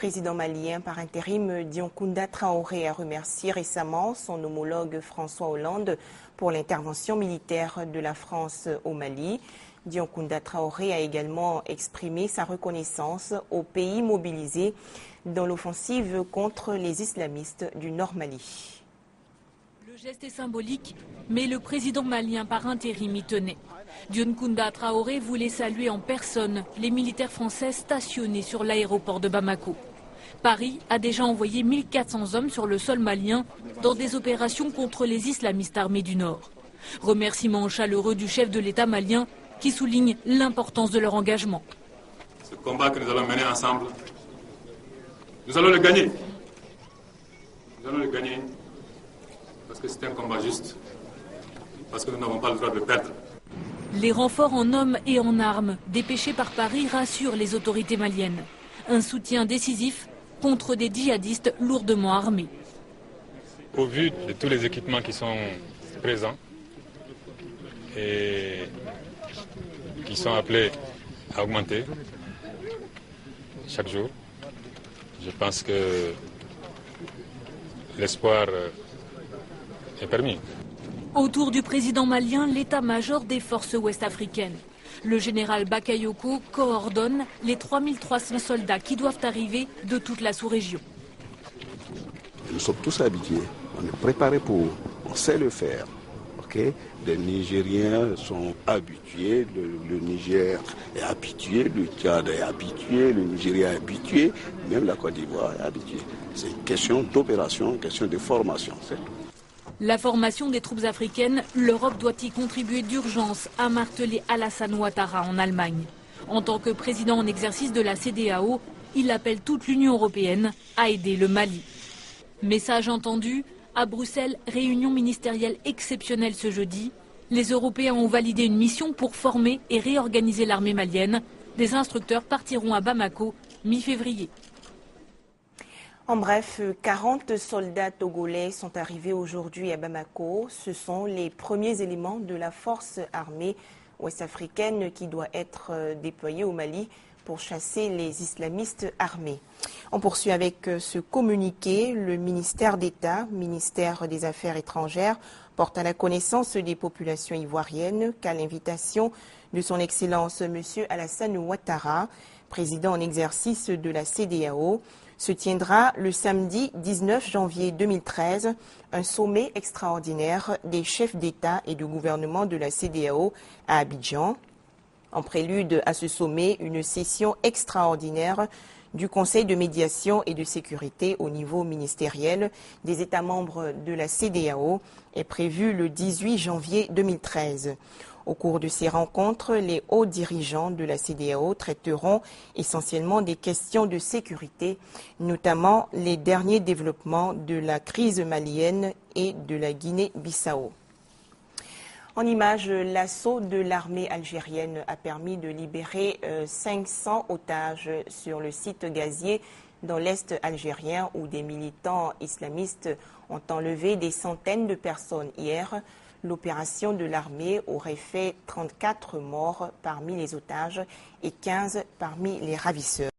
président malien par intérim Dioncounda Traoré a remercié récemment son homologue François Hollande pour l'intervention militaire de la France au Mali. Dioncounda Traoré a également exprimé sa reconnaissance aux pays mobilisés dans l'offensive contre les islamistes du Nord Mali. Le geste est symbolique, mais le président malien par intérim y tenait. Dioncounda Traoré voulait saluer en personne les militaires français stationnés sur l'aéroport de Bamako. Paris a déjà envoyé 1400 hommes sur le sol malien dans des opérations contre les islamistes armés du Nord. Remerciements chaleureux du chef de l'État malien qui souligne l'importance de leur engagement. Ce combat que nous allons mener ensemble, nous allons le gagner. Nous allons le gagner parce que c'est un combat juste, parce que nous n'avons pas le droit de le perdre. Les renforts en hommes et en armes dépêchés par Paris rassurent les autorités maliennes. Un soutien décisif contre des djihadistes lourdement armés. Au vu de tous les équipements qui sont présents et qui sont appelés à augmenter chaque jour, je pense que l'espoir est permis. Autour du président malien, l'état-major des forces ouest-africaines. Le général Bakayoko coordonne les 3300 soldats qui doivent arriver de toute la sous-région. Nous sommes tous habitués, on est préparés pour, on sait le faire. Okay? Les Nigériens sont habitués, le Niger est habitué, le Tchad est habitué, le Nigeria est habitué, même la Côte d'Ivoire est habituée. C'est une question d'opération, une question de formation, c'est tout. La formation des troupes africaines, l'Europe doit y contribuer d'urgence, a martelé Alassane Ouattara en Allemagne. En tant que président en exercice de la CEDEAO, il appelle toute l'Union européenne à aider le Mali. Message entendu, à Bruxelles, réunion ministérielle exceptionnelle ce jeudi. Les Européens ont validé une mission pour former et réorganiser l'armée malienne. Des instructeurs partiront à Bamako mi-février. En bref, 40 soldats togolais sont arrivés aujourd'hui à Bamako. Ce sont les premiers éléments de la force armée ouest-africaine qui doit être déployée au Mali pour chasser les islamistes armés. On poursuit avec ce communiqué. Le ministère d'État, ministère des Affaires étrangères, porte à la connaissance des populations ivoiriennes qu'à l'invitation de son Excellence M. Alassane Ouattara, président en exercice de la CEDEAO, se tiendra le samedi 19 janvier 2013 un sommet extraordinaire des chefs d'État et de gouvernement de la CEDEAO à Abidjan. En prélude à ce sommet, une session extraordinaire du Conseil de médiation et de sécurité au niveau ministériel des États membres de la CEDEAO est prévue le 18 janvier 2013. Au cours de ces rencontres, les hauts dirigeants de la CEDEAO traiteront essentiellement des questions de sécurité, notamment les derniers développements de la crise malienne et de la Guinée-Bissau. En images, l'assaut de l'armée algérienne a permis de libérer 500 otages sur le site gazier dans l'est algérien où des militants islamistes ont enlevé des centaines de personnes hier. L'opération de l'armée aurait fait 34 morts parmi les otages et 15 parmi les ravisseurs.